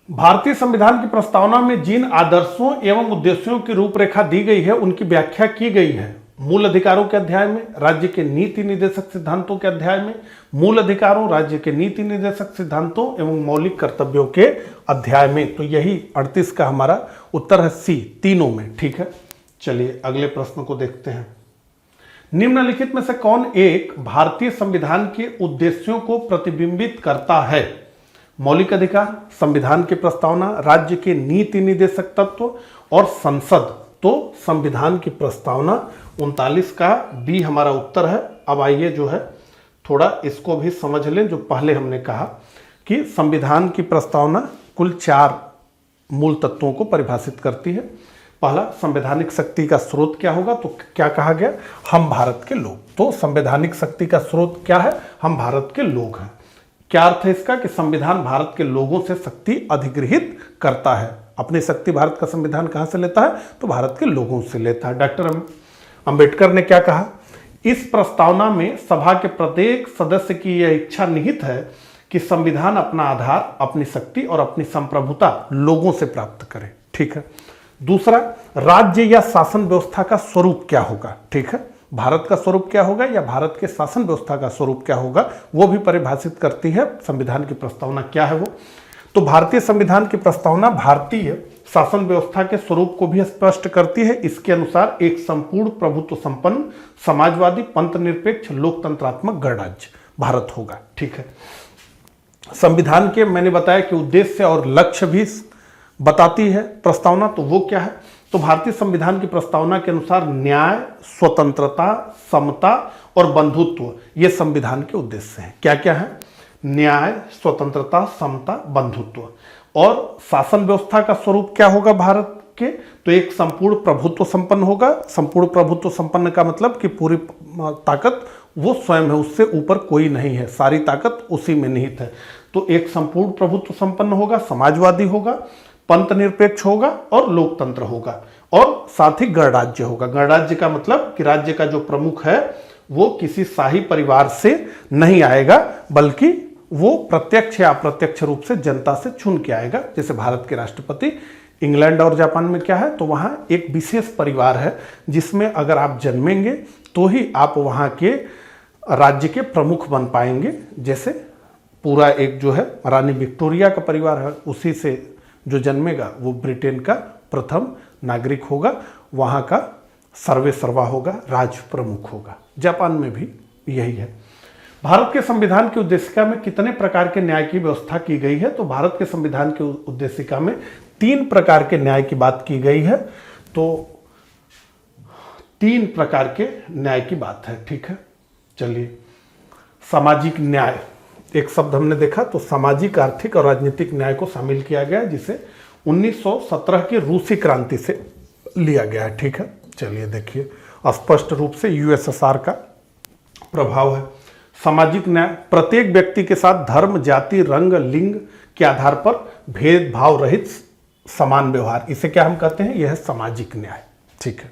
S1: भारतीय संविधान की प्रस्तावना में जिन आदर्शों एवं उद्देश्यों की रूपरेखा दी गई है उनकी व्याख्या की गई है मूल अधिकारों के अध्याय में, राज्य के नीति निर्देशक सिद्धांतों के अध्याय में, मूल अधिकारों, राज्य के नीति निर्देशक सिद्धांतों एवं मौलिक कर्तव्यों के अध्याय में। तो यही 38 का हमारा उत्तर है, सी, तीनों में। ठीक है, चलिए अगले प्रश्न को देखते हैं। निम्नलिखित में से कौन एक भारतीय संविधान के उद्देश्यों को प्रतिबिंबित करता है? मौलिक अधिकार, संविधान की प्रस्तावना, राज्य के नीति निर्देशक तत्व और संसद। तो संविधान की प्रस्तावना 39 का बी हमारा उत्तर है। अब आइए जो है थोड़ा इसको भी समझ लें। जो पहले हमने कहा कि संविधान की प्रस्तावना कुल 4 मूल तत्वों को परिभाषित करती है। पहला, संवैधानिक शक्ति का स्रोत क्या होगा? तो क्या कहा गया? हम भारत के लोग। तो संवैधानिक शक्ति का स्रोत क्या है? हम भारत के लोग हैं। क्या अर्थ है इसका? कि संविधान भारत के लोगों से शक्ति अधिग्रहित करता है। अपनी शक्ति भारत का संविधान कहां से लेता है? तो भारत के लोगों से लेता है। डॉक्टर अंबेडकर ने क्या कहा? इस प्रस्तावना में सभा के प्रत्येक सदस्य की यह इच्छा निहित है कि संविधान अपना आधार, अपनी शक्ति और अपनी संप्रभुता लोगों से प्राप्त करे। ठीक है। दूसरा, राज्य या शासन व्यवस्था का स्वरूप क्या होगा? ठीक है, भारत का स्वरूप क्या होगा या भारत के शासन व्यवस्था का स्वरूप क्या होगा, वो भी परिभाषित करती है संविधान की प्रस्तावना क्या है वो। तो भारतीय संविधान की प्रस्तावना भारतीय शासन व्यवस्था के स्वरूप को भी स्पष्ट करती है। इसके अनुसार एक संपूर्ण प्रभुत्व संपन्न, समाजवादी, पंथ निरपेक्ष, लोकतंत्रात्मक गणराज्य भारत होगा। ठीक है। संविधान के मैंने बताया कि उद्देश्य और लक्ष्य भी बताती है प्रस्तावना, तो वो क्या है? तो भारतीय संविधान की प्रस्तावना के अनुसार न्याय, स्वतंत्रता, समता और बंधुत्व ये संविधान के उद्देश्य हैं। क्या क्या है? न्याय, स्वतंत्रता, समता, बंधुत्व। और शासन व्यवस्था का स्वरूप क्या होगा भारत के? तो एक संपूर्ण प्रभुत्व संपन्न होगा। संपूर्ण प्रभुत्व संपन्न का मतलब कि पूरी ताकत वो स्वयं है, उससे ऊपर कोई नहीं है, सारी ताकत उसी में निहित है। तो एक संपूर्ण प्रभुत्व संपन्न होगा, समाजवादी होगा, पंथ निरपेक्ष होगा और लोकतंत्र होगा, और साथ ही गणराज्य होगा। गणराज्य का मतलब कि राज्य का जो प्रमुख है वो किसी शाही परिवार से नहीं आएगा, बल्कि वो प्रत्यक्ष या अप्रत्यक्ष रूप से जनता से चुन के आएगा। जैसे भारत के राष्ट्रपति, इंग्लैंड और जापान में क्या है? तो वहाँ एक विशेष परिवार है जिसमें अगर आप जन्मेंगे तो ही आप वहाँ के राज्य के प्रमुख बन पाएंगे। जैसे पूरा एक जो है रानी विक्टोरिया का परिवार है, उसी से जो जन्मेगा वो ब्रिटेन का प्रथम नागरिक होगा, वहाँ का सर्वे सर्वा होगा, राज प्रमुख होगा। जापान में भी यही है। भारत के संविधान की उद्देशिका में कितने प्रकार के न्याय की व्यवस्था की गई है? तो भारत के संविधान की उद्देशिका में 3 प्रकार के न्याय की बात की गई है। तो 3 प्रकार के न्याय की बात है। ठीक है, चलिए। सामाजिक न्याय एक शब्द हमने देखा, तो सामाजिक, आर्थिक और राजनीतिक न्याय को शामिल किया गया, जिसे 1917 की रूसी क्रांति से लिया गया है। ठीक है, चलिए देखिए, स्पष्ट रूप से यूएसएसआर का प्रभाव है। सामाजिक न्याय, प्रत्येक व्यक्ति के साथ धर्म, जाति, रंग, लिंग के आधार पर भेदभाव रहित समान व्यवहार, इसे क्या हम कहते हैं? यह है सामाजिक न्याय। ठीक है।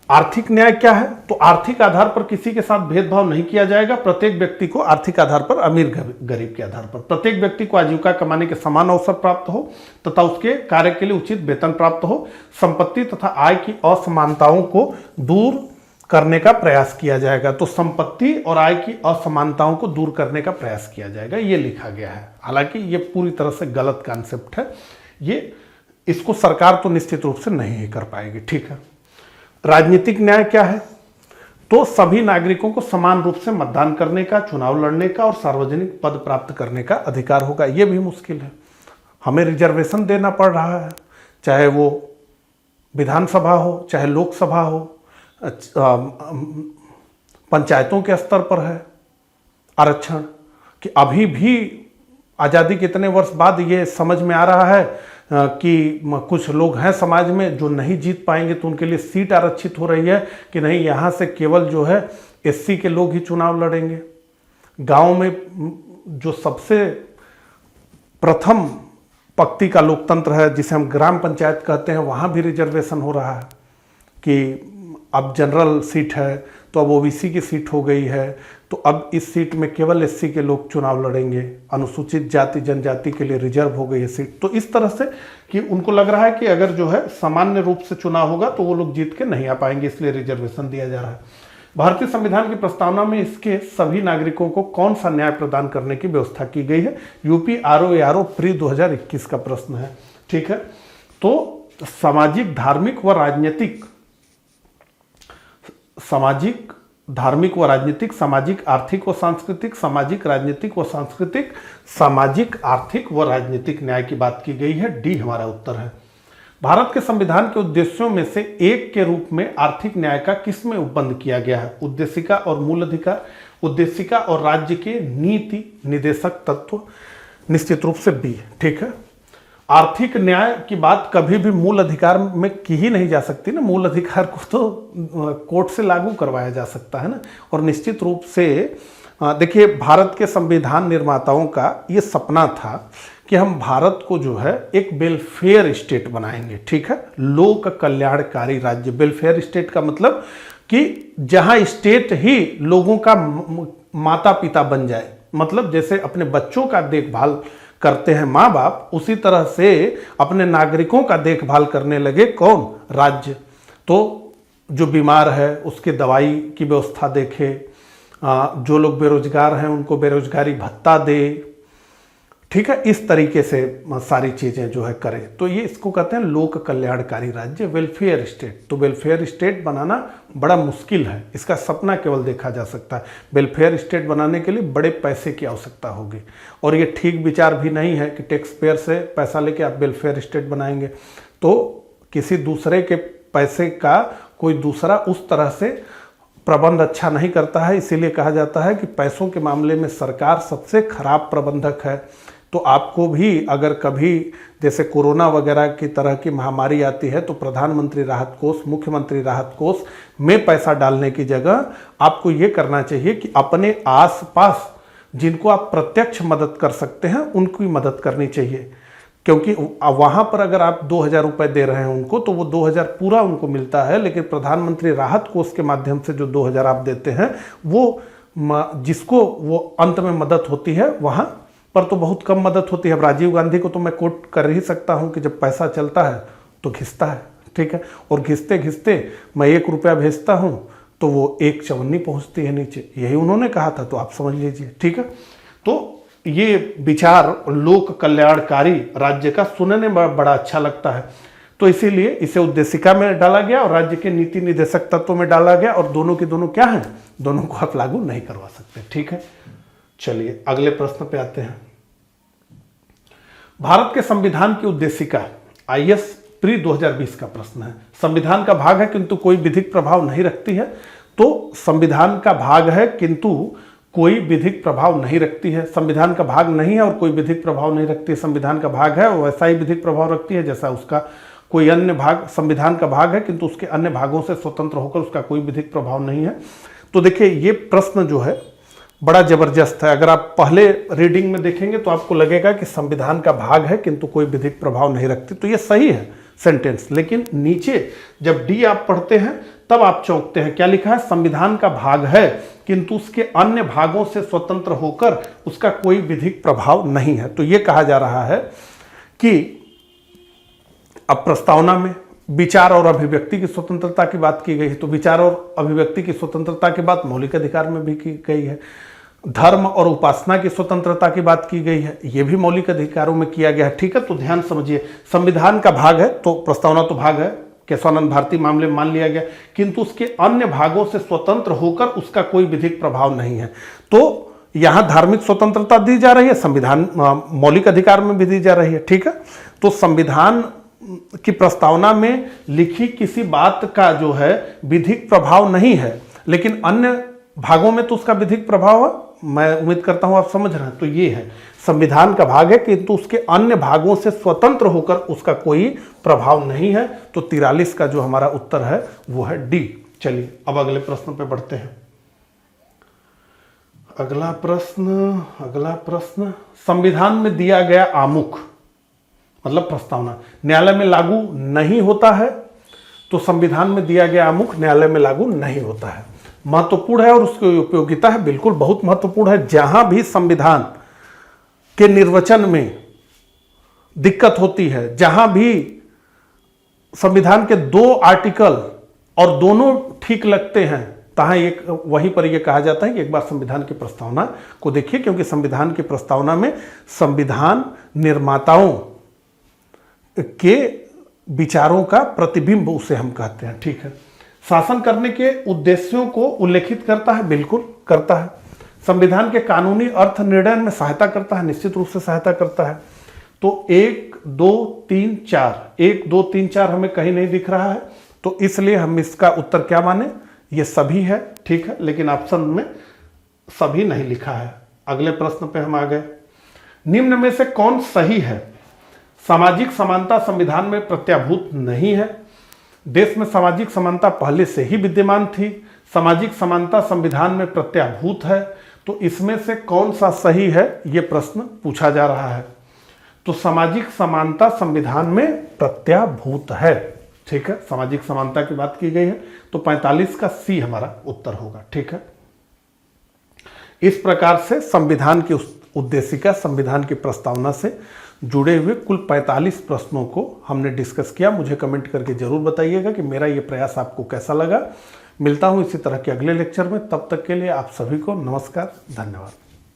S1: आर्थिक न्याय क्या है? तो आर्थिक आधार पर किसी के साथ भेदभाव नहीं किया जाएगा। प्रत्येक व्यक्ति को आर्थिक आधार पर, अमीर गरीब के आधार पर, प्रत्येक व्यक्ति को आजीविका कमाने के समान अवसर प्राप्त हो तथा उसके कार्य के लिए उचित वेतन प्राप्त हो। संपत्ति तथा आय की असमानताओं को दूर करने का प्रयास किया जाएगा। तो संपत्ति और आय की असमानताओं को दूर करने का प्रयास किया जाएगा, ये लिखा गया है। हालांकि ये पूरी तरह से गलत कॉन्सेप्ट है, ये इसको सरकार तो निश्चित रूप से नहीं कर पाएगी। ठीक है। राजनीतिक न्याय क्या है? तो सभी नागरिकों को समान रूप से मतदान करने का, चुनाव लड़ने का और सार्वजनिक पद प्राप्त करने का अधिकार होगा। ये भी मुश्किल है, हमें रिजर्वेशन देना पड़ रहा है, चाहे वो विधानसभा हो चाहे लोकसभा हो, पंचायतों के स्तर पर है आरक्षण, कि अभी भी आज़ादी के इतने वर्ष बाद ये समझ में आ रहा है कि कुछ लोग हैं समाज में जो नहीं जीत पाएंगे तो उनके लिए सीट आरक्षित हो रही है कि नहीं, यहाँ से केवल जो है एससी के लोग ही चुनाव लड़ेंगे। गांव में जो सबसे प्रथम पंक्ति का लोकतंत्र है जिसे हम ग्राम पंचायत कहते हैं, वहाँ भी रिजर्वेशन हो रहा है कि अब जनरल सीट है तो अब ओबीसी की सीट हो गई है, तो अब इस सीट में केवल एससी के लोग चुनाव लड़ेंगे, अनुसूचित जाति जनजाति के लिए रिजर्व हो गई है सीट। तो इस तरह से कि उनको लग रहा है कि अगर जो है सामान्य रूप से चुनाव होगा तो वो लोग जीत के नहीं आ पाएंगे, इसलिए रिजर्वेशन दिया जा रहा है। भारतीय संविधान की प्रस्तावना में इसके सभी नागरिकों को कौन सा न्याय प्रदान करने की व्यवस्था की गई है? यूपी आरओ प्री 2021 का प्रश्न है। ठीक है, तो सामाजिक धार्मिक व राजनीतिक, सामाजिक धार्मिक व राजनीतिक, सामाजिक आर्थिक व सांस्कृतिक, सामाजिक राजनीतिक व सांस्कृतिक, सामाजिक आर्थिक व राजनीतिक न्याय की बात की गई है। डी हमारा उत्तर है। भारत के संविधान के उद्देश्यों में से एक के रूप में आर्थिक न्याय का किसमें उपबंध किया गया है? उद्देशिका और मूल अधिकार, उद्देशिका और राज्य के नीति निर्देशक तत्व, निश्चित रूप से बी। ठीक है, आर्थिक न्याय की बात कभी भी मूल अधिकार में की ही नहीं जा सकती ना, मूल अधिकार को तो कोर्ट से लागू करवाया जा सकता है ना। और निश्चित रूप से देखिए, भारत के संविधान निर्माताओं का ये सपना था कि हम भारत को जो है एक वेलफेयर स्टेट बनाएंगे। ठीक है, लोक कल्याणकारी राज्य। वेलफेयर स्टेट का मतलब कि जहां स्टेट ही लोगों का माता पिता बन जाए, मतलब जैसे अपने बच्चों का देखभाल करते हैं माँ बाप, उसी तरह से अपने नागरिकों का देखभाल करने लगे कौन? राज्य। तो जो बीमार है उसके दवाई की व्यवस्था देखे, जो लोग बेरोजगार हैं उनको बेरोजगारी भत्ता दे। ठीक है, इस तरीके से सारी चीज़ें जो है करें, तो ये इसको कहते हैं लोक कल्याणकारी राज्य, वेलफेयर स्टेट। तो वेलफेयर स्टेट बनाना बड़ा मुश्किल है, इसका सपना केवल देखा जा सकता है। वेलफेयर स्टेट बनाने के लिए बड़े पैसे की आवश्यकता होगी, और ये ठीक विचार भी नहीं है कि टैक्स पेयर से पैसा लेके आप वेलफेयर स्टेट बनाएंगे। तो किसी दूसरे के पैसे का कोई दूसरा उस तरह से प्रबंध अच्छा नहीं करता है, इसीलिए कहा जाता है कि पैसों के मामले में सरकार सबसे खराब प्रबंधक है। तो आपको भी अगर कभी जैसे कोरोना वगैरह की तरह की महामारी आती है तो प्रधानमंत्री राहत कोष, मुख्यमंत्री राहत कोष में पैसा डालने की जगह आपको ये करना चाहिए कि अपने आसपास जिनको आप प्रत्यक्ष मदद कर सकते हैं उनकी मदद करनी चाहिए, क्योंकि वहाँ पर अगर आप 2000 रुपये दे रहे हैं उनको तो वो 2000 पूरा उनको मिलता है, लेकिन प्रधानमंत्री राहत कोष के माध्यम से जो 2000 आप देते हैं वो जिसको वो अंत में मदद होती है वहाँ पर तो बहुत कम मदद होती है। अब राजीव गांधी को तो मैं कोट कर ही सकता हूँ कि जब पैसा चलता है तो घिसता है। ठीक है, और घिसते घिसते मैं 1 रुपया भेजता हूँ तो वो 1 चवन्नी पहुँचती है नीचे, यही उन्होंने कहा था, तो आप समझ लीजिए। ठीक है, तो ये विचार लोक कल्याणकारी राज्य का सुनने में बड़ा अच्छा लगता है, तो इसीलिए इसे उद्देशिका में डाला गया और राज्य के नीति निर्देशक तत्वों में डाला गया, और दोनों के दोनों क्या हैं? दोनों को आप लागू नहीं करवा सकते। ठीक है, चलिए अगले प्रश्न पे आते हैं। भारत के संविधान की उद्देशिका IS प्री 2020 का प्रश्न है। संविधान का भाग है किंतु कोई विधिक प्रभाव नहीं रखती है, तो संविधान का भाग है किंतु कोई विधिक प्रभाव नहीं रखती है। संविधान का भाग नहीं है और कोई विधिक प्रभाव नहीं रखती है। संविधान का भाग है वैसा ही विधिक प्रभाव रखती है जैसा उसका कोई अन्य भाग। संविधान का भाग है किंतु उसके अन्य भागों से स्वतंत्र होकर उसका कोई विधिक प्रभाव नहीं है। तो देखिए ये प्रश्न जो है बड़ा जबरदस्त है। अगर आप पहले रीडिंग में देखेंगे तो आपको लगेगा कि संविधान का भाग है किंतु कोई विधिक प्रभाव नहीं रखती, तो ये सही है सेंटेंस। लेकिन नीचे जब डी आप पढ़ते हैं तब आप चौंकते हैं, क्या लिखा है? संविधान का भाग है किंतु उसके अन्य भागों से स्वतंत्र होकर उसका कोई विधिक प्रभाव नहीं है। तो ये कहा जा रहा है कि अब प्रस्तावना में विचार और अभिव्यक्ति की स्वतंत्रता की बात की गई है, तो विचार और अभिव्यक्ति की स्वतंत्रता की बात मौलिक अधिकार में भी की गई है। धर्म और उपासना की स्वतंत्रता की बात की गई है, यह भी मौलिक अधिकारों में किया गया है। ठीक है, तो ध्यान समझिए, संविधान का भाग है तो प्रस्तावना तो भाग है, केशवानंद भारती मामले में मान लिया गया, किंतु उसके अन्य भागों से स्वतंत्र होकर उसका कोई विधिक प्रभाव नहीं है। तो यहां धार्मिक स्वतंत्रता दी जा रही है, संविधान मौलिक अधिकार में भी दी जा रही है। ठीक है, तो संविधान की प्रस्तावना में लिखी किसी बात का जो है विधिक प्रभाव नहीं है, लेकिन अन्य भागों में तो उसका विधिक प्रभाव है। मैं उम्मीद करता हूं आप समझ रहे हैं। तो ये है संविधान का भाग है, किंतु उसके अन्य भागों से स्वतंत्र होकर उसका कोई प्रभाव नहीं है। तो 43 का जो हमारा उत्तर है वो है डी। चलिए अब अगले प्रश्न पे बढ़ते हैं। अगला प्रश्न संविधान में दिया गया आमुख मतलब प्रस्तावना न्यायालय में लागू नहीं होता है। तो संविधान में दिया गया आमुख न्यायालय में लागू नहीं होता है। महत्वपूर्ण है और उसकी उपयोगिता है, बिल्कुल बहुत महत्वपूर्ण है। जहां भी संविधान के निर्वचन में दिक्कत होती है, जहां भी संविधान के 2 आर्टिकल और दोनों ठीक लगते हैं, तहां एक वहीं पर यह कहा जाता है कि एक बार संविधान की प्रस्तावना को देखिए, क्योंकि संविधान की प्रस्तावना में संविधान निर्माताओं के विचारों का प्रतिबिंब उसे हम कहते हैं। ठीक है। शासन करने के उद्देश्यों को उल्लेखित करता है, बिल्कुल करता है। संविधान के कानूनी अर्थ निर्णय में सहायता करता है, निश्चित रूप से सहायता करता है। तो 1 2 3 4 हमें कहीं नहीं दिख रहा है, तो इसलिए हम इसका उत्तर क्या माने, ये सभी है। ठीक है, लेकिन ऑप्शन में सभी नहीं लिखा है। अगले प्रश्न पे हम आ गए। निम्न में से कौन सही है? सामाजिक समानता संविधान में प्रत्याभूत नहीं है। देश में सामाजिक समानता पहले से ही विद्यमान थी। सामाजिक समानता संविधान में प्रत्याभूत है। तो इसमें से कौन सा सही है, यह प्रश्न पूछा जा रहा है। तो सामाजिक समानता संविधान में प्रत्याभूत है। ठीक है, सामाजिक समानता की बात की गई है, तो 45 का सी हमारा उत्तर होगा। ठीक है। इस प्रकार से संविधान की उद्देशिका, संविधान की प्रस्तावना से जुड़े हुए कुल 45 प्रश्नों को हमने डिस्कस किया। मुझे कमेंट करके जरूर बताइएगा कि मेरा ये प्रयास आपको कैसा लगा। मिलता हूं इसी तरह के अगले लेक्चर में। तब तक के लिए आप सभी को नमस्कार, धन्यवाद।